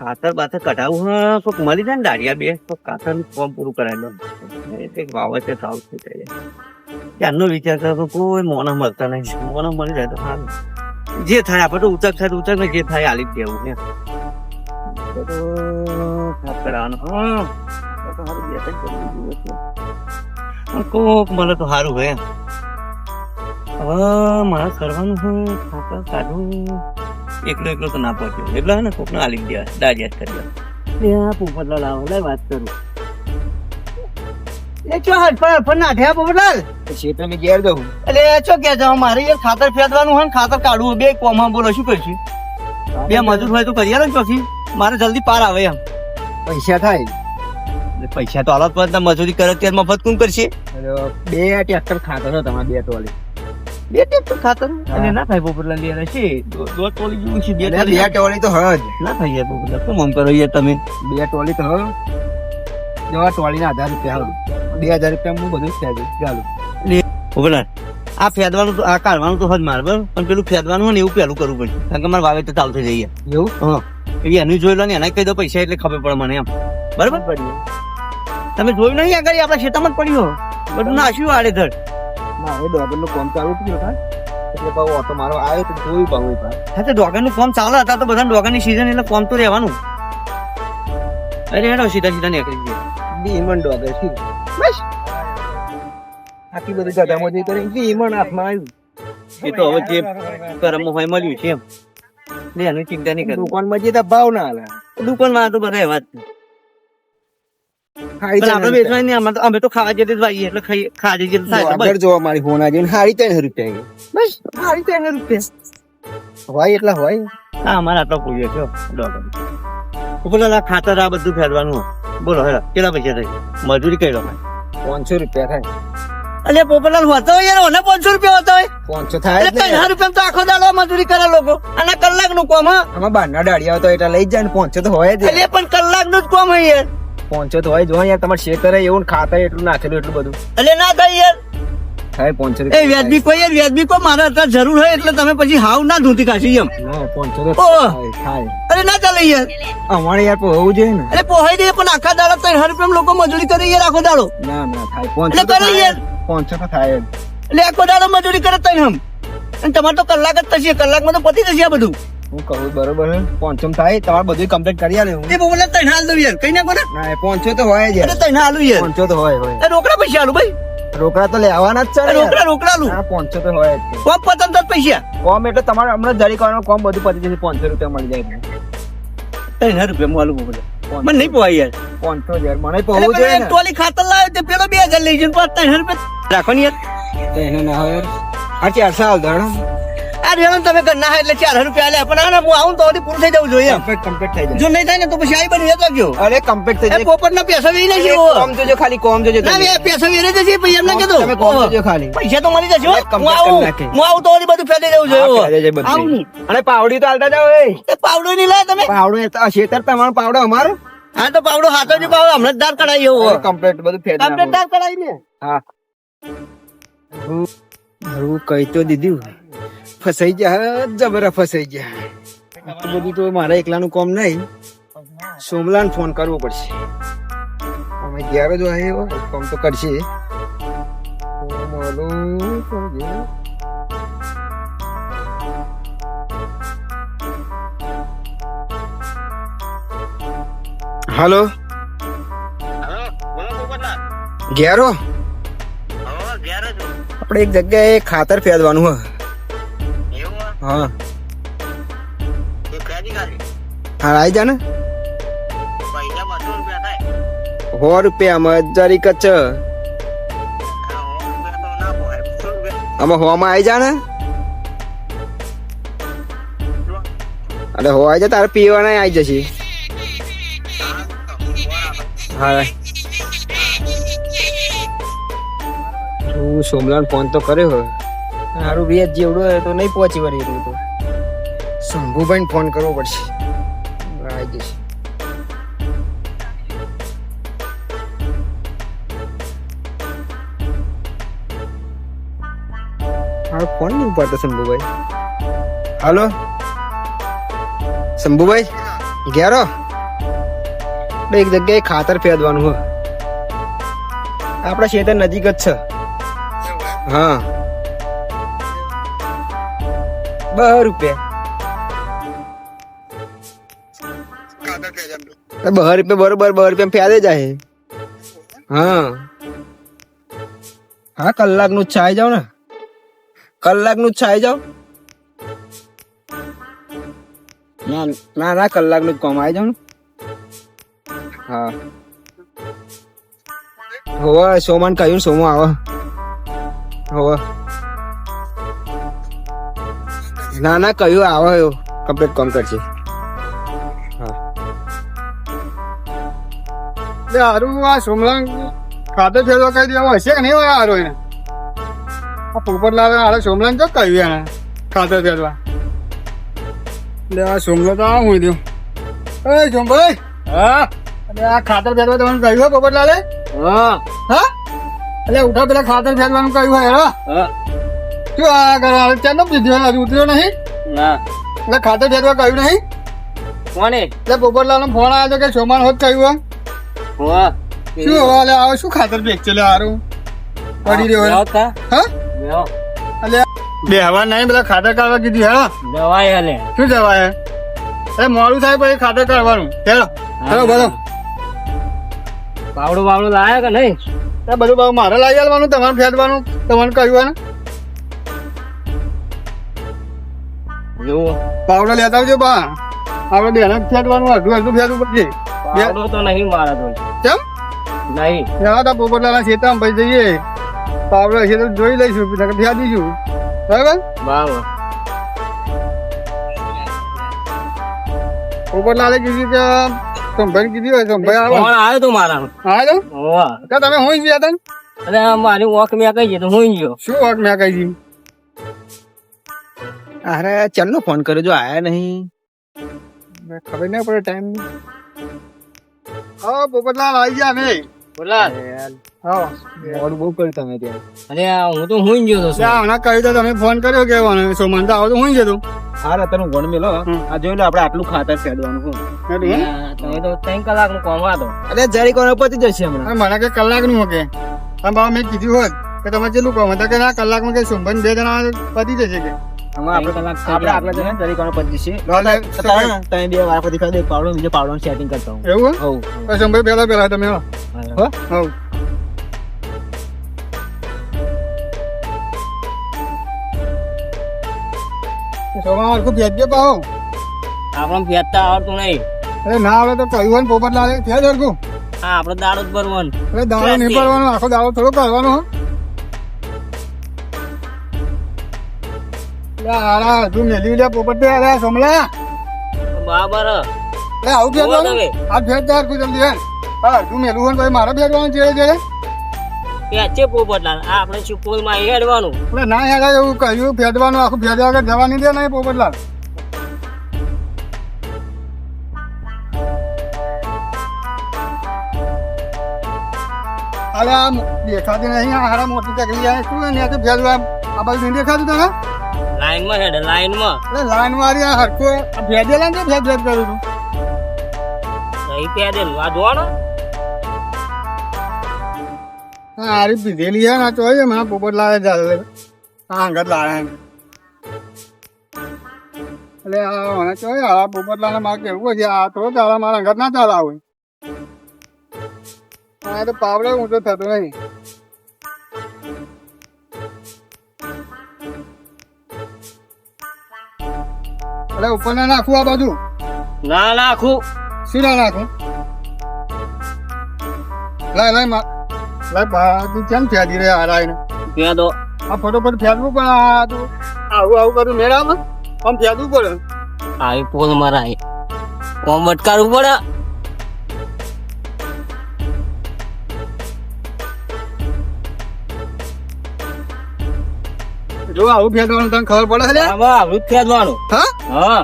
ખાતર બાતર કઢાવું હા કોક મળી જાય ને દાડિયા બે તો ખાતર નું ફોર્મ પૂરું કરાવી દઉં કંઈક વાવતે સાવ થઈ જાય ત્યારનો વિચાર કરો કોઈ મોના મળતા નહીં મોના મળી જાય તો સારું જે થાય આપણે તો ઉચક થાય તો ઉચક ને જે થાય આલી જ દેવું ને તો ખાતર આવવાનું હા સારું બે ત્રણ કોક મને તો સારું હોય હવે મારે કરવાનું હું ખાતર કાઢું એકલો તો ના પહોંચ્યો એટલે ને કોકને આલી દેવા દાજિયાત કરી દેવા પોપટલાલ લાવો લઈ વાત કરું એ ચો હટ નાઠ્યા પોપટલાલ ક્ષેત્ર ની ઘેર જવું એટલે ચો કે જાવ મારે યાર ખાતર ફેંદવાનું હોય ને ખાતર કાઢવું બે કોમા બોલો શું કરશું બે મજૂર હોય તો કરી ને ચોથી મારે જલ્દી પાર આવે એમ પૈસા થાય પૈસા તો હાલત પર મજૂરી કરે ત્યારે મફત કોણ કરશે બે ટ્રેક્ટર ખાતર તમારે બે ટોલી બે ટ્રેક્ટર ખાતર અને ના થાય પોપટલાલ યાર છે દોઢ ટોલી જેવું છે બે ટોલી તો હજ ના થાય યાર પોપટલાલ કેમ આમ કરો યાર તમે બે ટોલી તો હવે જો ટોલી ના 1000 રૂપિયા 2000 રૂપિયા હું બધું ચાલુ પોપટલાલ આ ફેદવાનું તો આ કાઢવાનું તો હજ મારે બરાબર પણ પેલું ફેદવાનું હોય ને એવું પેલું કરવું પડશે કારણ કે મારે વાવેતર ચાલુ થઈ જઈએ એવું હા એવી એનું જોઈ લો ને એના કહી દો પૈસા એટલે ખબર પડે મને એમ બરાબર પડ્યું તમે જોયું નહીં આગળ આપણા ખેતરમાં જ પડ્યું બધું નાશ્યું આડેધડ ના એ ડોગર નું કામ ચાલુ થયું થાય એટલે ભાવ ઓટો મારો આવ્યો તો જોયું ભાવ હા તો ડોગરનું ફોર્મ ચાલે હતા તો બધા ડોગરની સિઝન એટલે ફોર્મ તો રહેવાનું અરે હેડો સીધા નીકળી ગયા ઈમન ડોગર છે બસ આટલી બધી ગધામો જઈ કરી ઈમન હાથમાં આવ્યું એ તો હવે જે કરમ હોય મળ્યું છે એમ ને એની ચિંતા નહીં કરવી દુકાનમાં જઈએ તો ભાવ ના હાલે દુકાનમાં તો બધા એવા જ આપણે વેચવાની નહીં અમે તો ખાવા જતી જ વાઈએ એટલે ખાધી જેટલું થાય આગળ જોવા મારી હોના જઈને હારી 300 રૂપિયા બસ સારી 300 રૂપિયા હોય એટલા હોય હા અમારે આટલો પૂછ્યો છો ડોગર બોલો ખાતર આ બધું ફેરવાનું બોલો હેડા કેટલા પૈસા થાય મજૂરી કઈ લો 500 રૂપિયા થાય અલે પોપટલાલ હોતો હોય યાર ઓને 500 રૂપિયા હોતો હોય 500 થાય એટલે 1000 રૂપિયા તો આખો દાડો મજૂરી કરે લોકો અને કલાક નું કામ હા આમાં બારના ડાળિયા તો એટલે લઈ જાય ને 500 તો હોય જ એટલે પણ કલાક નું જ કામ હોય યાર 500 તો હોય જો યાર તમારે શેતરે એવું ખાતર એટલું નાખેલું એટલું બધું એટલે ના થાય યાર થાય 500 એ વ્યાજબી કોઈ યાર વ્યાજબી કોઈ મારે અત્યારે જરૂર હોય એટલે તમે પછી હાવ ના ધોતી કાઢી એમ ના 500 તો ઓહ. થાય અરે ના ચાલે યાર અમારે યાર હોવું જોઈએ ને એટલે પોહાઈ દે પણ આખા દાડો 300 રૂપિયા લોકો મજૂરી કરે યાર આખો દાડો ના થાય એટલે 500 તો કરે થાય યાર 500 તો થાય જ. એટલે આખો દાડો મજૂરી કરે તઈ હમ અને તમારે તો કલાક જ થશે કલાકમાં તો પતી જશે આ બધું હું કહું બરોબર હે 500 થાય તમારે બધું કમ્પ્લીટ કરી આલે હું એ બોલે તઈ હાલ દઉં યાર કઈ ના કોને ના 500 તો હોય જ યાર એટલે તઈ હાલું યાર 500 તો હોય એ રોકડા પૈસા હાલું ભાઈ રોકડા તો લેવાના જ છે ને યાર. રોકડા લું હા 500 તો હોય જ કોમ પતન તો પૈસા કોમ એટલે તમારે હમણાં જરી કરવાનું કોમ બધું પતી જશે 500 રૂપિયા મળી જાય 300 રૂપિયા માલું બોલે મને નહીં પોવાય યાર 500 યાર મને એટલે પહોંચવું પેલો જોઈએ એક ને ટોલી ખાતર લાવ્યો તે પેલો 2000 લઈ જઈને 300 રૂપિયા રાખો ને યાર તો એને ના હોય આ 400 હાલ ધણ આ રેણો તમે ઘરના હા એટલે 400 રૂપિયા આલ્યા પણ આને હું આવું તો હજી પૂરું થઈ જવું જોઈએ એમ. કમ્પ્લીટ થઈ જો નહીં થાય ને તો પછી આવી બની જતો ગયો જાય અરે કમ્પ્લીટ થઈ એ જાય પોપટના પૈસા વેઈ નહીં કોમ જોજો ખાલી કોમ જોજો ના તમે. બે પૈસા વેઈ જશે પછી એમને કીધું તમે કોમ જોજો ખાલી પૈસા તો મળી જશે હો. એક complete હું આવું કરી નાખે. હું આવું તો હજી બધું ફેલી જવું જોઈએ હા, હો. ફેલાઈ જાય બધું. આવું નહીં. અને પાવડી તો હાલતા જાવ એ એ પાવડો નહીં લાયા તમે પાવડો એ તો શેતર તમારો પાવડો અમારો હા તો પાવડો હાથો જ પાવડો હમણાં જ દાર કઢાઈ એવો કમ્પ્લીટ બધું ફેર આપણે દાર કઢાઈ ને હા હું કહી તો દીધું ફસાઈ ગયા જબરા ફસાઈ ગયા આટલું બધું તો મારા એકલાનું કામ નહીં સોમલાને ફોન કરવો પડશે અમે ઘેર જ આવ્યો કામ તો કરશે હાલો ઘેરો આપણે એક જગ્યાએ ખાતર ફેરવાનું હા હા આવી જા ને 100 રૂપિયામાં જરી કચ્ચ આમાં હોમાં આવી જા ને અરે હો આવી જા તારે પીવાના આવી જશે હા તું સોમલાન ફોન તો કર્યો હોય સારું વ્યાજ જેવડું હોય તો નહીં પહોંચી વળી એટલું તો શંભુભાઈને ફોન કરવો પડશે આવી જશે હા ફોન નહીં ઉપાડતો શંભુભાઈ હાલો શંભુભાઈ ઘેરો આપણે એક જગ્યાએ ખાતર ફેરવાનું હોય. આપણા ખેતર નજીક જ છે. હા, 12 રૂપિયા. 12 રૂપિયા બરોબર, 12 રૂપિયા ફેરે જાય. હા હા, કલાકનું જ છાઈ જાવ ને, કલાકનું જ છાઈ જાવ. ના ના ના, કલાકનું જ કોમ આવી જાવ ને. હા હોવે, સોમાન કહ્યું ને, સોમો આવે. હોવે, ના ના કહ્યું આવે, કમ્પ્લીટ કામ કરશે. હા હારું આ સોમલા ખાતર ફેરવા કહી દેવા હશે કે નહીં હોય હારો એને? આ પોપટલાલ હારે સોમલાને તો કહ્યું એને ખાતર ફેરવા. એટલે આ સોમલો તો આ હું દઉં. એ સોમભાઈ, હા એટલે આ ખાતર ફેરવા તમને કહ્યું હોય પોપટલાલે? હા હા, એટલે ઉઠા પેલા ખાતર ફેરવાનું કહ્યું હોય હેરા. હા. શું આ કરે? ચાલો પીધો હજુ ઉતર્યો નહીં? ના. એટલે ખાતર ફેરવા કહ્યું નહીં? કોને? એટલે પોપટલાલનો ફોન આવ્યો તો કે સોમાન હોત કહ્યું હોય. હોવા. શું હવે લે આવે શું ખાતર ફેંક છે લે હારું પડી રહ્યો હોય. હા, એટલે બેહવા નહીં, બધા ખાતર કાઢવા કીધી. હા, દવાઈ હાલે. શું જવાય? એ મોડું થાય પછી ખાતર કાઢવાનું. ચાલો ચાલો બોલો. બાવડું બાવડું લાયા કે નહીં? એ બધું બાબુ મારે લાવી આવવાનું, તમારે ફેરવાનું, તમારે કહ્યું ને. એવું પાવડો લેતા આવજો બા, આપણે બેને ફેરવાનું, અડધું અડધું ફેરવું પડશે. બાવડું તો નહીં મારા તો. કેમ? નહીં. તા પોપટલાલના ખેતરમાં પછી જઈએ, પાવડો હશે તો જોઈ લઈશું, ફેર દઈશું. બરાબર? બાવ. પોપટલાલે કીધું કે સંભાઈ કીધી હોય, સંભાઈ આવે. ફોન આવ્યો તો મારા. હા તો હોવા. તમે હું ગયા હતા? અરે મારી વોક મેં કહી તો હું ગયો. શું વાત મેં કહી દી? અરે ચાલનો ફોન કર્યો, જો આયા નહીં. ખબર નહીં પડે ટાઈમ. હા પોપટલાલ આવી ગયા અમે. બોલા. હા, મોડું બહુ કર્યું તમે ત્યાં. અરે હું તો હું ગયો તો. હમણાં કહ્યું તો તમે ફોન કર્યો કે સોમાન તો આવો તો હું જતો. હા અત્યારે ગણ મેલો. આ જોઈ લો, આપણે આટલું ખાતર ફેરવાનું હોય. તમે તો 3 કલાકનું કામ હતો. અરે જરી કોને પતી જશે હમણાં. મને કે કલાક નું કે બાબા મેં કીધું હોત કે તમે કેટલું કહો કે ના કલાકમાં કે સોમભાઈ 2 જણા પતી જશે કે. આપણે આગલા જણા જરી કોને પતી જશે. તમે 2 વાર પછી ખાલી પાવડો બીજો પાવડો સેટિંગ કરતા હું. એવું? હોવ. સોમભાઈ પેલા તમે હો. હોવ. સોમા હરખું ભેજજો પાહો. આપણને ફેરતા આવડતું નહીં. અરે ના આવે તો કહ્યું હોય ને પોપટલાલે ભેજ હરખું. હા, આપણે દાડો જ ભરવાનું. એટલે દાડો નહીં પડવાનો, આખો દાડો થોડો કરવાનો. તું મેલી લે પોપટ અરે સોમલા. બરાબર. આવું ફેરવાનું, તમે. આ ફેર હરખું જલ્દી. હા, તું મેલું હોય ને પછી મારે ફેરવાનું છે. પેચે પોપટલાલ આપણે સુપોલમાં હેડવાનું. એટલે ના હેડા એવું કહ્યું ફેરવાનું, આખું ફેરવા વગર જવા નહીં દે નહીં પોપટલાલ. અરે આ દેખાતી નહીં, આ હારા મોટી ચકલી આવે શું ને તો ફેરવા આ બાજુ નહીં દેખાતું તને? લાઈનમાં હેડે લાઈનમાં. એટલે લાઈન મારી આ હરખો ફેરદેલા ને ફેર ફેર કરું છું. નહીં પેદેલું આ જોવાનો. હા, હારી પીધેલી છે ને તો મને પોપટલાલે ચાલે આ અંગત લાવે. એટલે આ મને ચોય આ પોપટલાલે મારે કેવું છે, આ તો ચાલે મારા અંગત ના ચાલાવે. હા તો પાવડે ઊંચો થતો નહીં. એટલે ઉપર ના નાખું આ બાજુ? ના નાખું. શું ના નાખું? લાય લાય તું કેમ ફેદી રે હારા એને? પેદો. આ ફટોફટ ફેરવું પણ આ તું આવું આવું કરું મેળામાં આમ ફેરવું પડે. આવી પોલ મરાય કોમ બટકારવું પડે. જો આવું ફેરવાનું તને ખબર પડે છે? આમાં આવું જ ફેદવાનું. હા, હા.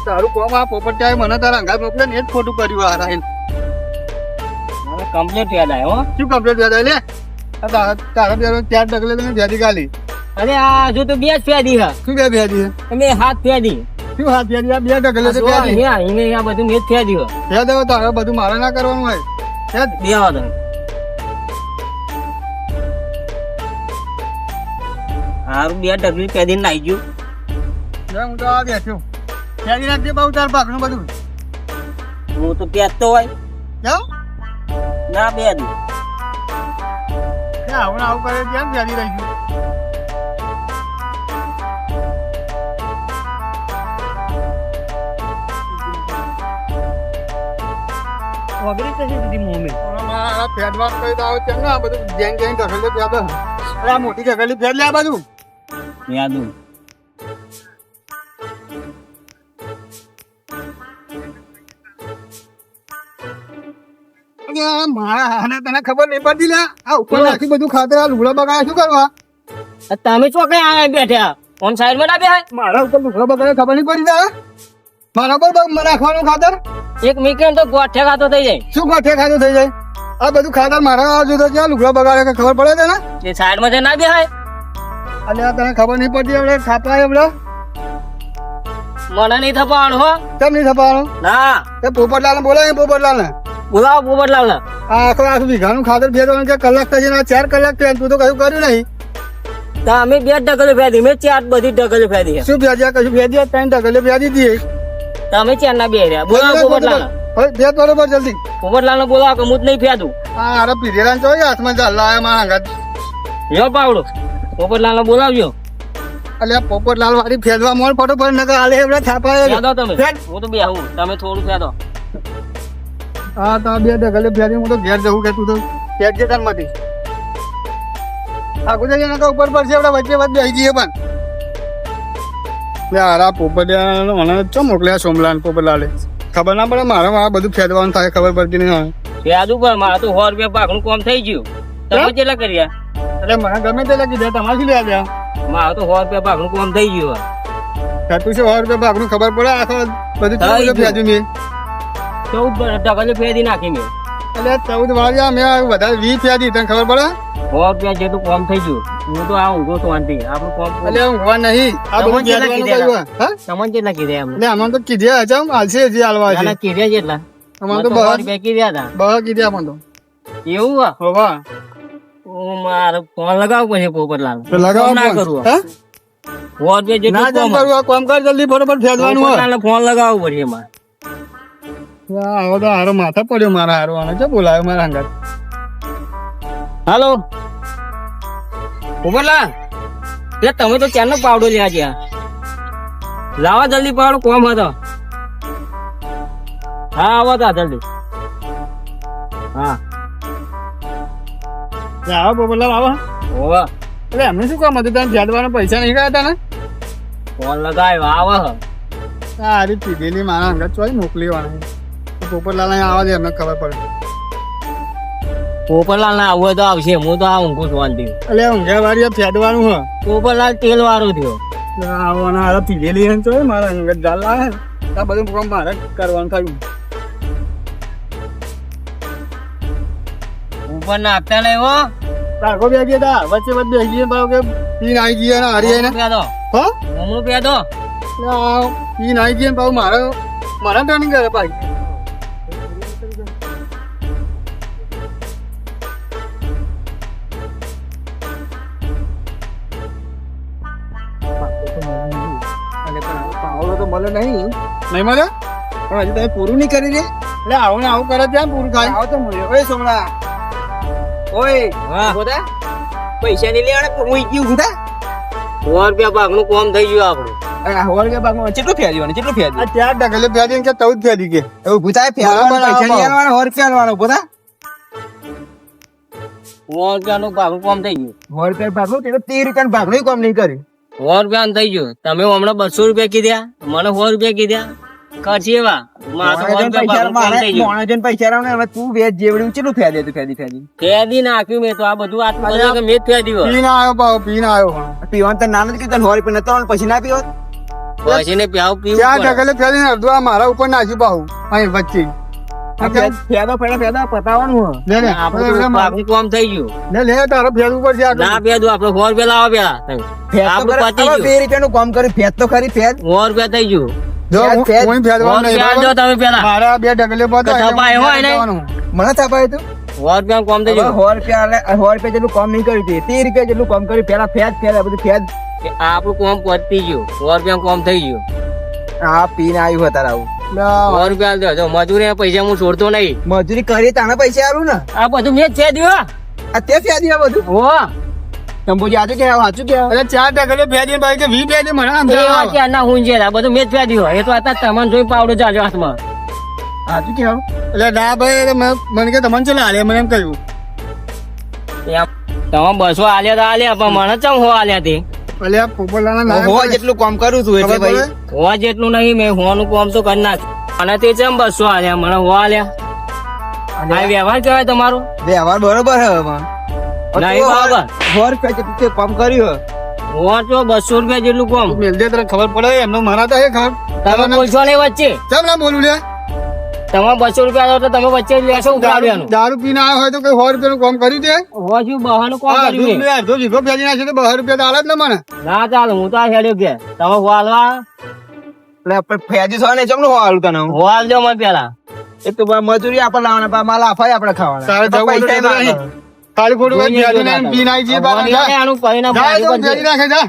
તારું કોમ આ પોપટિયાએ મને તારા અંગાત મોકલે ને એ જ ખોટું કર્યું હારા એને. મને કમ્પ્લીટ ફેદાય હો. શું કમ્પ્લીટ ફેદાય લે? તારા બે 4 ડગલે તમે ફેદી ગાલી. અરે આ જો તો 2 જ ફેદી હા. શું બે ફેદી છે? તમે હાથ ફેદી. શું હાથ ફેરી? આ બે ઢગલે આ છે જો ફેરી. અહીંયા અહીંયા બધું મેં જ થયા દીધો ફેર દેવો તારે બધું મારે ના કરવાનું હોય. ફેર. બે આવો તમે હારું બે ડગલી પેદી નાઈ ગયું લે, હું તો આ બેઠ્યો. ફેરી નાખજે બહુ તાર ભાગનું બધું. હું તો પહેરતો હોય કેમ? ના બે દઉં કે આવું ને આવું કરે કેમ ફેરી રહી ગયું? વગરી કશી દીધી મોમી આ ફેરવાન કરી તો આવે કેમ ને આ બધું જેન જેન ઢગલે ફેર દે. અરે આ મોટી ઢગલી ફેર લે આ બધું. બે દઉં અને આ મારા અને તને ખબર નહીં પડતી લે. આ ઉપર નાખી બધું ખાતર આ લુગડા બગાડે શું કરવા? તમે ચો કઈ આ બેઠા ઓન સાઈડ માં ના બેહાય મારા ઉપર લુગડા બગાડે ખબર નહીં પડી તારે? મારા ઉપર નાખવાનું ખાતર એક મીકેન તો ગોઠે ખાતો થઈ જાય શું ગોઠે ખાતું થઈ જાય? આ બધું ખાતર મારા જોતો ક્યાં લુગડા બગાડે કે ખબર પડે તને? એ સાઈડ માં ના બેહાય અને આ તને ખબર નહીં પડતી આપણે ખાતા આપણે મને નહીં થપાવાનું હો કેમ નહીં થવાનું? ના એ પોપટલાલ ને બોલાય પોપટલાલ ને બોલાવો પોપટલાલ ને આ આખું વીઘાનું ખાતર ફેરવાનું કે કલાક થશે ને આ 4 કલાક થયા તું તો કશું કર્યું નહીં. અમે બે ડગલે ફેદી મેં ચાર બધી ડગલે ફેદી શું ફેદ્યા કશું ફેદ્યા? 3 ઢગલે ફેદી દીધી. તમે ચાર ના બે રહ્યા બોલાવો પોપટલાલ હવે ફેર બરોબર જલ્દી. પોપટલાલ ને બોલાવો કે હું જ નહીં ફેદું આ અરે પીધેલા જોઈ હાથમાં ચાલ્લા આયા મારા અંગાત. લ્યો પાવડો પોપટલાલ ને બોલાવજો એટલે આ પોપટલાલ વાળી ફેદવા મોડ ફટોફટ નકર હાલે એવડે થાપાય. ફેદો તમે ફેદ. હું તો બેહું તમે થોડું ફેદો હા તો આ બે ઢગલે ફેરી હું તો ઘેર જવું કે તું તો ફેર જે તાર માંથી આ ગુજરાતી નકા ઉપર પર છે આપડે વચ્ચે વચ્ચે બેસી જઈએ પણ લે આરા પોપટિયા મને ચો મોકલ્યા સોમલાલ પોપટલાલે ખબર ના પડે મારે આ બધું ફેરવાનું થાય ખબર પડતી નહીં. ફેદું પણ મારે તો 100 રૂપિયા પાકનું કામ થઈ ગયું તમે કેટલા કર્યા એટલે મને ગમે તે લખી દે તમારે શું લેવા દે? મારે તો 100 રૂપિયા પાકનું કામ થઈ ગયું તું શું 100 રૂપિયા ભાગનું ખબર પડે આખો બધું થઈ ચૌદ ફેર્યું મેં 14 ડગલે ફેદી નાખી મેં એટલે 14 વાગ્યા મેં વધારે 20 ફેરી તને ખબર પડે? 100 રૂપિયા જેટલું કામ થઈ ગયું હું તો આ ઊંઘો શાંતિ આપણું કામ એટલે ઊંઘવા નહીં આ બધું તમને કેટલા ફેરવાનું કીધા? કહ્યું હા? તમને કેટલા કીધા એમ એટલે આમાં તો કીધે હજામ હાલશે હજી હાલવા છે. કીધા જેટલા અમારે તો મને તો 100 રૂપિયા કીધા હતા બહા કીધે આમાં તો એવું હા હોવા મારે ફોન લગાવવું પડશે પોપટલાલ તો લગાવો ના ફોન. કરું હે? 100 રૂપિયા ના જેટલું જેમ કરવું આ કામ કર જલ્દી ફટાફટ ફેરવાનું હોય. પોપટલાલને ફોન લગાવવું પડશે મારે આવો તો હારો માથા પડ્યો મારા હારો આને છે બોલાયો મારા અંગાત. હાલો પોપટલાલ એટલે તમે તો ચારનો પાવડો લેવા ગયા લાવા જલ્દી પાવડો કોમ હતો હા આવો તા જલ્દી હા લે આવો પોપટલાલ આવો. ઓવા એટલે એમને શું કામ હતું તને ફેરવાના પૈસા નહીં ગયા હતા ને? ફોન લગાવ્યો આવો આ હારી પીધેલી મારા અંગાત ચોઈ મોકલી વાળા પોપટલાલ અહીં આવા દે એમને ખબર પડે. પોપટલાલ ના આવું હોય તો આવશે હું તો આ ઊંઘું શાંતિ એટલે ઊંઘ્યા વાળી આ ફેરવાનું હોય. પોપટલાલ તેલ વાળો થયો આવો અને હારા પીધેલી હે ચોઈ મારા અંગાત ડાલ આવે ને આ બધું કામ મારે કરવાનું થયું. ઉપર ના આપતા નહીં હો રાખો બે ગયા તા વચ્ચે વચ્ચે બેસી ગઈ પાછો કે પીને આવી ગઈ ને હારી આવીને પેદો હા હમણું પેદો પીને આવી ગઈ ને પાછું મારા ટર્નિંગ કરે પાછી. પાવડો તો મળે નહીં મળે પણ હજી તમે પૂરું નહીં કરી દે એટલે આવું ને આવું કરે ત્યાં પૂરું થાય. આવો તો મળ્યો ઓય સોમલા ઓય હા બોધા પૈસા નહીં લેવાના હું ગયું બોધા 100 રૂપિયા પાકનું કામ થઈ ગયું આપણું હોળ કે બાગમાં કેટલું ફેર્યું કેટલું ફેર્યું આ ચાર ઢગલે ફેરી કે 14 ફેરી કે એવું ભૂતાય ફેરવાનું પૈસા નહીં આલવાના, 100 રૂપિયા આલવાનો બોધા 100 રૂપિયાનું પાકનું કામ થઈ ગયું 100 રૂપિયા ભાગનું તે તો 13 રૂપિયાનું ભાગનું કામ નહીં કર્યું. 100 રૂપિયાનું થઈ ગયું તમે હમણાં 200 રૂપિયા કીધા મને 100 રૂપિયા કીધા કરશે એવા મારે તો 100 રૂપિયા પાકનું કામ થઈ ગયું મોણેજન પૈસા લાવને હવે તું વેચ જેવડ્યું કેટલું ફેરી હતું ફેરી ફેદી નાખ્યું મેં તો આ બધું આટલું બધું કે મેં જ ફેદી હોય પીને આવ્યો પાછો પીને આવ્યો પીવાનું તો ના નથી કીધું 100 રૂપિયા નતો પછી ના પીવો પછી ને પ્યાવ પીવું ચાર પડે. ઢગલે ફેરીને અડધું આ મારા ઉપર નાખ્યું પાછું અહીં વચ્ચે ફેદો પતાવવાનું હો. લે લે આપણું આપણું કામ થઈ ગયું. લે તારે ફેરવું પડશે આગળ. ના પેદું આપડે 100 રૂપિયા લાવો પેલા ફેદ તો આપણું ખરા- પતી હવે ગયું. 2 રૂપિયાનું કામ કર્યું ફેદ તો ખરી ફેદ 100 રૂપિયા થઈ ગયું. જો ફેદ- હું 100 ફેરવાનું નહીં રૂપિયા બરાબર? આલજો તમે પેલા. મારા 2 ઢગલે તો થપાય હોય ને? મને થાપાય તું 100 રૂપિયા કામ થઈ ગયું. 100 રૂપિયા જેટલું કામ નહીં કર્યું તે 30 રૂપિયા જેટલું કામ કર્યું પેલા ફેદ આ બધું ફેદ આપણું કામ પતી ગયું. 100 રૂપિયા કામ થઈ ગયું. આ પીને આવ્યું હતા આવું 100 રૂપિયા આલજો. જો મજૂરી પૈસા હું છોડતો નહીં. મજૂરી કરી તાણે પૈસા આલું ને આ બધું મેં જ છે દીવા. તે ફેદી આ બધું હો તંબુજી આજુ કે સાચું કે અરે 4 ઢગલે ફેરી ભાઈ કે 20 ફેરી મને આમ એ વાત ક્યારના હું છે. આ બધું મેં જ ફેંદી હોય. એ તો અત્યારે તમને જોઈ પાવડો ચાલ્યો હાથમાં. સાચું કે એટલે ના ભાઈ એટલે મને કે તમને ચલા આલે મને એમ કહ્યું તમે 200 આલ્યા તો આલ્યા પણ મને ચમ હો આલ્યા તે એટલે આ પોપટલાલના ના હો જેટલું કામ કરું છું એટલે ભાઈ હોવા જેટલું નહીં. મેં હોવાનું કામ તો કરી નાખ્યું. અને તે ચમ 200 આલ્યા મને હો આલ્યા. આ વ્યવહાર કહેવાય તમારો? વ્યવહાર બરોબર હે હવે નહીં બરાબર. 100 રૂપિયા જેટલું તે કામ કર્યું હો તો 200 રૂપિયા જેટલું કામ. મેલ દે તને ખબર પડે એમનો મારા તો હે ખબર તમે બોલશો નહીં વચ્ચે. ચમ ના બોલું લે તમે 200 રૂપિયા આલો તો તમે વચ્ચે જ લેશો ઉઘરાડવાનું. દારૂ પીને આવ્યો હોય તો કઈ 100 રૂપિયાનું કામ કર્યું તે હો શું બહાનું કામ કર્યું છે? અડધો વીઘો ફેરી નાખ્યો તો 200 રૂપિયા તો આલે જ ને મને ના ચાલો હું તો આ હેડ્યો કે તમે હો આલવા એટલે આપણે ફેદી છો ને ચમનું હો આલું તને હું? હો આલજો મને પેલા. એક તો મજૂરી આપણે લાવવાના માલ આફાય આપણે ખાવાના તારે જવું હોય તો પૈસા નહીં. ખાલી ખોટું કઈ ફેરી ને પીને આવી જઈએ બહાર જા. આનું પરિણામ જા ભારી તો પડશે. ફેરી નાખે જા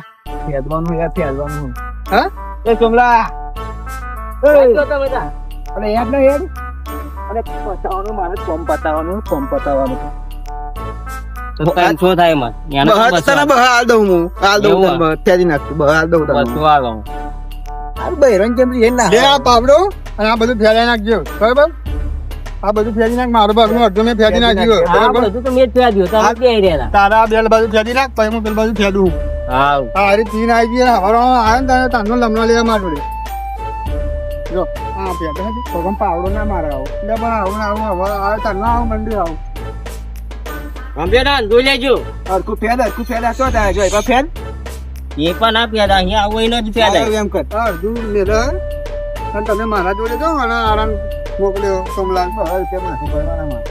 ફેદવાનું યાર ફેદવાનું હા એ કમલા તો તમે જા. અને યાદ ના યાદ અને પતાવવાનું મારે કોમ પતાવવાનું તો 300 થાય એમાં. એનો તો બહાર તને બહાર હાલ દઉં હું હાલ દઉં એવું તને બહાર. ફેદી નાખતું બહાર હાલ દઉં તને 200 આલો. હાલ બહેરણ કેમ છે ના લે આ પાવડો અને આ બધું ફેરી નાખજો બરાબર આ બધું ફેરી નાખ મારો ભાગનું અડધો મેં ફેરી નાખ્યો આ બરાબર બધું તો મેં જ ફેંદ્યું. તમે ક્યાં રહેલા? તારા બેલ બાજુ ફેરી નાખ પછી હું પેલ બાજુ ફેદું હાવ. આ હરી પીને આવી ગઈ હવારો આવ્યો ને તારે તારનો લમણો લેવા માંડો જો આ ફેદ હે ભગવાન પાવડો ના મારે આવો એટલે પણ આવું ને આવું હવે આ તારનો આવું મંદિર આવું કમ્પ્યુટર જોઈ લેજો. હરખું ફેદ શું થાય જો એક ફેદ એ પણ ના ફેંદાય. અહીંયા આવું એનો જ ફેંદાય. એમ કર આ અડધું લેલે અને તમે મારા જોડે જાઓ અને આરામ મોકલ્યો કમલા બહાર કેમ નથી કરવાના મારે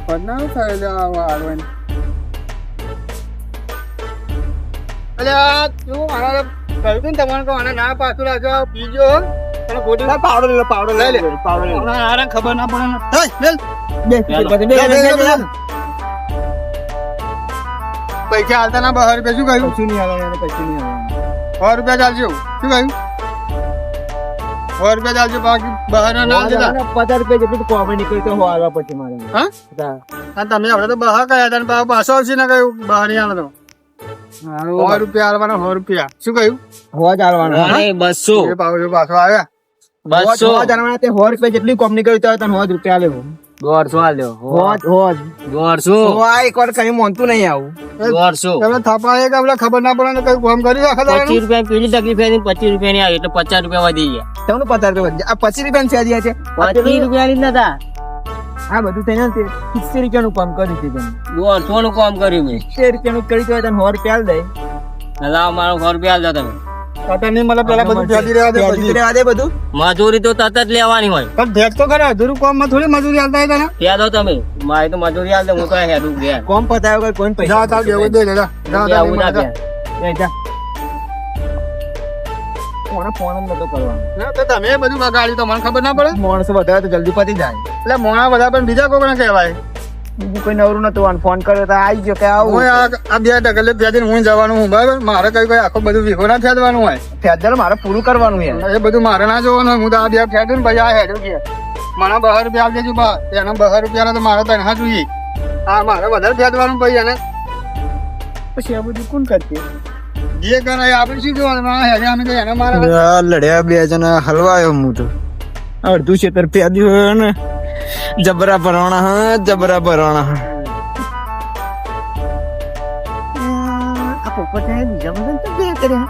પદના થયેલા આવો એને અલે આ તું મારા કહ્યું તું ને તમારે કહો આને ના પાછું રાખજો પીજો અને ખોટી પાવડો લે પાવડો લઈ લે. પાવડો લે આને ખબર ના પડે ને હે લે બે ચાલો. પછી બે પૈસા હાલતા ના 200 રૂપિયા શું કહ્યું કશું નહીં આવે કશું નહીં આવે 100 રૂપિયા ચાલજો શું કહ્યું 100 રૂપિયા ચાલજો બાકી બહાર ના જતા 50 રૂપિયા જેટલું કોમેડી નીકળી તો હું આવ્યા પછી મારે હા અને તમે આપણે તો બહાર કયા હતા ને પાછો આવશે ને કહ્યું બહાર નહીં આવે તો 100 રૂપિયા હાલવાના 100 રૂપિયા શું કહ્યું હોવા ચાલવાના અરે 200 એ પાછો આવ્યા 200 હોવા ચાલવાના તે 100 રૂપિયા જેટલી કોમ નીકળી તો તને 100 રૂપિયા લેવું 150 આલ્યો. હોજ હોજ 200 હોવા એક વાર કઈ મોનતું નહીં આવું 200 તમે થાપા એક આપણે ખબર ના પડે ને કઈ કામ કરી રાખા 25 રૂપિયા પેલી તકલીફ એની 25 રૂપિયાની આવી એટલે 50 રૂપિયા વધી ગયા. તમને 50 રૂપિયા આ 25 રૂપિયા ફેદિયા છે 25 રૂપિયાની જ નતા. આ બધું થઈને 60 રૂપિયાનું કામ કર્યું છે તમે 200 નું કામ કર્યું મેં. 60 રૂપિયાનું કરી તો તને 100 રૂપિયા દે લાવો મારો 100 રૂપિયા આલજો તમે. પતા નહીં મને પેલા બધું ફેદી રહેવા દે પછી રહેવા દે બધું મજૂરી તો તરત જ લેવાની હોય. પણ ભેટ તો ખરા અધૂરું કામમાં થોડી મજૂરી હાલતા હતા ને યાદો તમે મારી તો મજૂરી આલ દે હું તો હેડું ગયા. કોમ પતાવ્યો કોઈ કોઈને પૈસા જા તાર બેવું દે લે જા જા આવું ના જા ત્યાં. એ જા કોને ફોન જ નતો કરવાનો ના તો તમે બધું બગાડ્યું તો મને ખબર ના પડે માણસો વધારે તો જલ્દી પતી જાય એટલે મોણા બધા પણ બીજા કોકને કહેવાય બીજું કોઈ નવરું નતું ફોન કર્યો તો આવી ગયો કે આવું હું આ બે ઢગલે ફેદીને હું જવાનું હું બરાબર મારે કઈ આખો બધું વિખો ના ફેદવાનું હોય ફેજલ મારે પૂરું કરવાનું યાર એ બધું મારે ના જોવાનું હોય હું તો આ બે ફેદું ને પછી આ હેડું કે મને 200 રૂપિયા આપજે બા એના 200 રૂપિયા તો મારે તનખા જોઈએ હા મારે વધારે ફેદવાનું પછી એને પછી આ બધું કોણ કરશે જે કરે આપણે શું જોવાનું આ હેડે અમે તો એને મારે લડ્યા બે જણા હલવાયો હું તો અડધું છેતર પ્યાદ્યું ને જબરા ભરવાના હા જબરા ભરવાના આ પોપટ બીજા બધા તો બે કર્યા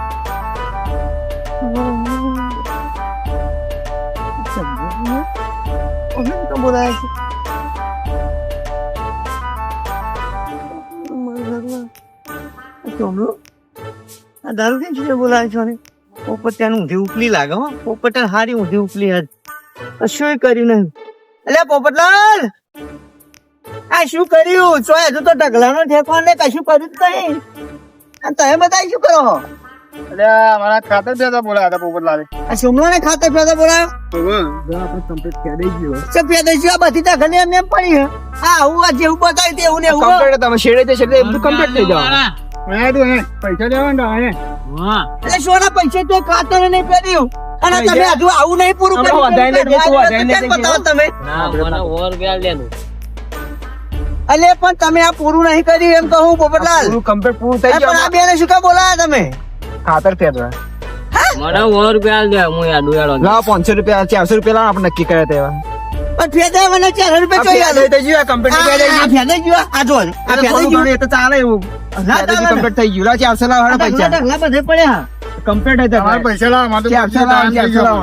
તો બોલાય છે આ દારૂ કેમ છે બોલાય છો ને પોપટિયાનું ઊંધી ઉપલી લાગે હો. પોપટિયા હારી ઊંધી ઉપલી હારી. કશું કર્યું નહીં. અલ્યા પોપટલાલ, આ શું કર્યું? તો હજુ તો ઢગલાનો ઠેકો ને કશું કર્યું જ નહીં. અને તમે બધા શું કરો? એટલે મારા ખાતર દેતા બોલાયા હતા પોપટલાલે. આ સોમલાને ખાતે ફેરતા બોલાયો. કમ્પ્લીટ કરી ગયો સફેદ છે આ બધી ઢગલી એમ એમ પડી છે. આ આવું આ જેવું બતાવ્યું તેવું ને એવું. કમ્પ્લીટ તમે શેડે તે શેડે બધું કમ્પ્લીટ થઈ જાવ. પૈસા લેવાના હે હા એટલે સોના પૈસે તો ખાતર નહીં પહેર્યું. અને તમે હજુ આવું નહીં પૂરું હમણાં કર્યું. વધારે લઈ જજો, વધારે લઈ જજો. બતાવો તમે. ના મને 100 રૂપિયા લેનું. અલે પણ તમે આ પૂરું નહીં કર્યું એમ કહું પોપટલાલ. પૂરું કમ્પ્લીટ પૂરું થઈ પણ આ ગયું. બેને શું કામ બોલાયા તમે? ખાતર ફેરવા મને 100 રૂપિયા લે હું યાદ ઉયાડો લાવો 500 રૂપિયા 400 રૂપિયા લાવો આપણે નક્કી કર્યા તેવા. પણ ફેદા મને 400 રૂપિયા જોઈએ. આ થઈ ગયું કમ્પ્લીટ થઈ ગયું. આ ફેદા ગયો. આ જો આ આ ફેદા થોડું ગયો. ઘણું એ તો ચાલે એવું. ના ચાલે ને. કમ્પ્લીટ થઈ ગયું. લા 400 લાવો આ પૈસા ઢગલા બધે પડ્યા. કમ્પ્લીટ થઈ તમારે જાય. પૈસા લાવો મારે તો 400 લાવો 400 લાવો.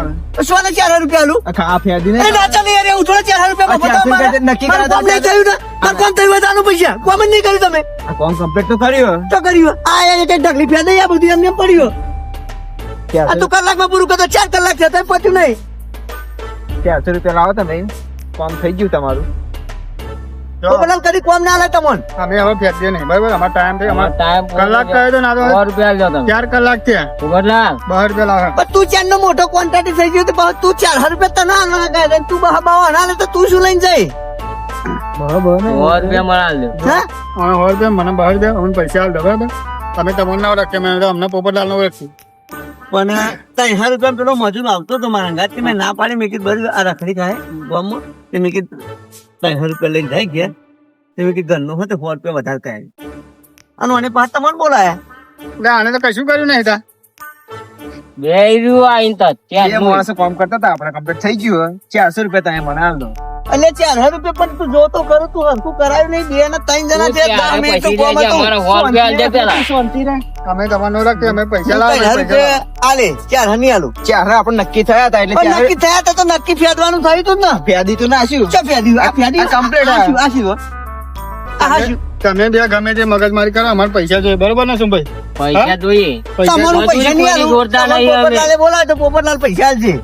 સોના 400 રૂપિયા આલું. આ ફેદી એ ને ના ચાલે યાર, એવું થોડા 400 રૂપિયા આ 400 રૂપિયા નક્કી મારે કર્યા કોમ નહીં થયું ને. મારે કોમ થયું હોય તો આનું પૈસા કોમ જ નહીં કર્યું તમે. આ કોમ કમ્પ્લીટ તો કર્યું. તો કર્યું. આ યાર એક ઢગલી ફેદા આ બધું એમને એમ પડ્યું. આ તો કલાકમાં પૂરું કરતો 4 કલાક છે તો પત્યું નહીં. 400 રૂપિયા લાવો તમે કોમ થઈ ગયું તમારું. પોપટલાલ કદી કોમ ના લે તમોન. અમે હવે ફેંકીએ નહીં બરાબર અમારો ટાઈમ થઈ અમારે ટાઈમ કલાક કહે તો ના તો 100 રૂપિયા લ્યો તમે 4 કલાક થયા પોપટલાલ 12 રૂપિયા લાવે પણ તું ચારનો મોટો કોન્ટ્રાક્ટ થઈ ગયો તો બહુ તું 400 રૂપિયા તને આલવાના કહે છે. તું બહાબાવા ના લે તો તું શું લઈને જાય? બરાબર ને 100 રૂપિયા મળા લ્યો હા? અમે 100 રૂપિયા મને 12 રૂપિયા અમને પૈસા આલ દો બરાબર તમે તમને ના રાખીએ મેં તો અમને પોપટલાલ નો રાખી પણ 300 રૂપિયા પેલો મજૂર આવતો હતો મારા અંગાત કે મેં ના પાડી. મેં કીધું બરાબર આ રખડી ખાય ગામમાં. તે મેં કીધું 300 રૂપિયા લઈને જાય ગયા. તે મેં કીધું ઘરનું હોય તો 100 રૂપિયા વધારે થાય. અને મને પાછા તમને બોલાયા. એટલે આને તો કશું કર્યું નહીં તા બે રૂ આઈન તો એ માણસો કામ કરતા હતા આપણે કમ્પ્લીટ થઈ ગયું. 400 રૂપિયા તમે મને આલ દો. એટલે 400 રૂપિયા પણ તું જો તો કરું તું હરખું કરાયું નહીં. બે ને 3 જણા છે. 10 મિનિટ તો કોમ હતું. અમારા 100 રૂપિયા આલ દે પેલા શાંતિ રહે. અમે તમારે ન રાખીએ અમે પૈસા લાવે 300 રૂપિયા આલે 400 નહીં આલું. 400 આપણે નક્કી થયા હતા એટલે પણ 400 નક્કી થયા હતા તો નક્કી ફેદવાનું થયું તું ને. ફેદી તો ના શું ચા ફેદ્યું? આ ફેદ્યું? આ complete આ શું? આ શું? આ શું? તમે બે ગમે તે મગજમારી કરો અમારે પૈસા જોઈએ બરોબર ને શું ભાઈ પૈસા જોઈએ તમારું પૈસા નહીં આલું. જોડતા તમારે નહીં અમે. પોપટલાલે બોલાવે તો પોપટલાલ પૈસા આલજે.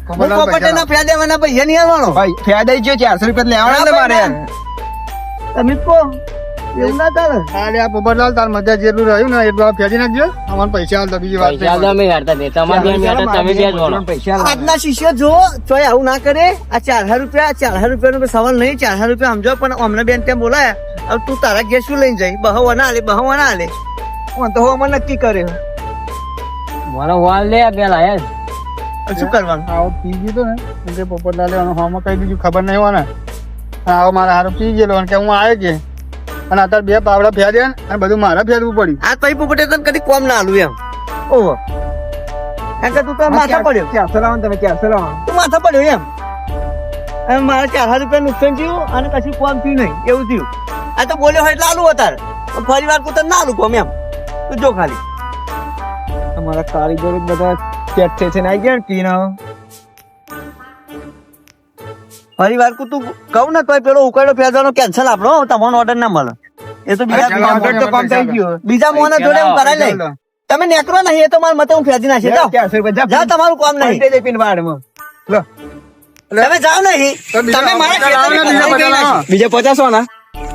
હું પોપટલાલ પૈસા પોપટેના ફેદેવાના પૈસા નહીં આલવાનો. ભાઈ ફેદાઈ ગયો 400 રૂપિયા લેવાના ને મારે યાર. તમે કહો એવું ના ચાલે. અરે આ પોપટલાલ તાર મજા જેટલું રહ્યું ને એટલું આ ફેંકી નાખજો અમારે પૈસા આલ દો બીજી વાત પૈસા તો અમે હેરતા દે તમારે બે મેટર તમે બે જોડો પૈસા લાવો. આજના શિષ્યો જો ચોય આવું ના કરે. આ 400 રૂપિયાનો કોઈ સવાલ નહીં. 400 રૂપિયા સમજો પણ અમને બેન તેમ બોલાયા. હવે તું તારા ઘેર શું લઈને જાય? બહવા ના આલે બહવા ના આલે. હું તો હવે મને નક્કી કર્યો. મને વાલ લે પેલા યાર હવે શું કરવાનું? આવો પી ગયો ને કેમ કે પોપટલાલે હોમાં કઈ બીજું ખબર નહીં હોય ને આવો મારા હારો પી ગયેલો અને કે હું આવે કે અને અત્યારે બે પાવડા ફેર્યા ને અને બધું મારે ફેરવું પડ્યું આ પછી પોપટે તને કદી કોમ ના આલું એમ. ઓહો કારણ કે તું તો માથા પડ્યો. 400 લાવો ને તમે 400 લાવો. તું માથા પડ્યો એમ. અને મારે 400 રૂપિયા નુકસાન થયું અને કશું કોમ થયું નહીં એવું થયું. આ તો બોલ્યો હોય એટલે આલું અત્યારે. પણ ફરી વાર તું ના આલું કોમ એમ. તું જો ખાલી અમારા કારીગરો જ બધા સેટ છે ને આવી ગયા ને પીના. ફરી વાર તું કહું ને તોય પેલો ઉકાળો ફેરવાનો કેન્સલ આપણો તમારો ઓર્ડર ના મળે. એ તો બીજા કમ્પ્લીટ તો કામ થઈ ગયું. બીજા મોના જોડે હું કરાવી લઈ. તમે નેકરો નહીં એ તો મારા મતે હું ફેંચી નાખી. જાઓ 400 રૂપિયા જાઓ, તમારું કામ નહીં. પૈસે જઈ પીને વાળમાં. લો તમે જાઓ નહીં. તમે મારા ખેતરની બીજા કસાઈ બધા નાખી. બીજા 50 સોના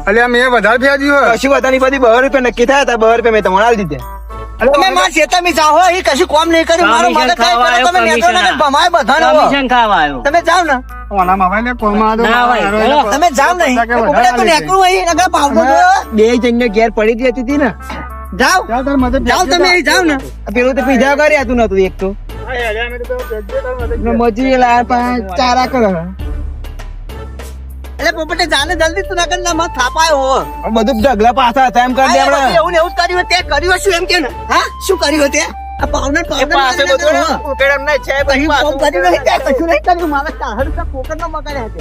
એટલે મેં વધારે ફેર્યું હોય કશું વધારે બધી 2 રૂપિયા નક્કી થયા હતા. 2 રૂપિયા મેં તમારે આલી દીધા. તમે મારા ખેતરમાં જાઓ એ કશું કામ નહીં કર્યું. મારો માથે કાંઈ કરો. તમે નેકરો ને ભમાય બધાને આવો. કમિશન ખાવા આવ્યો તમે જાઓ ને. ઓના મામા ને કોમાં દો ના ભાઈ, મારો ચલો. તમે જાઓ નહીં. પોપટે તો નેકરું હોય નકર પાવડો જો. બે જણને ઘેર પડી જ હતી ને. જાઓ ચાલ તાર મદદ જાઓ તમે અહીં જાઓ ને. પેલું તો પીઝા કરી હતું નતું એક તો મજૂરી લાયા 5 ચારા કરો. એટલે પોપટે જાને જલ્દી તું નકર ના માં થાપાયો હો. બધું ઢગલા પાછા હતા એમ કરી દે આ આપણે. એવું ને એવું જ કર્યું તે કર્યું શું એમ કે ને? હા શું કર્યું તે? આ પાવડર પાસે બધું ઉકેડમ ના છે કશું કોમ કર્યું નહીં. તે કશું નહીં કર્યું. મારા 400 રૂપિયા પોકટમાં બગાડ્યા છે.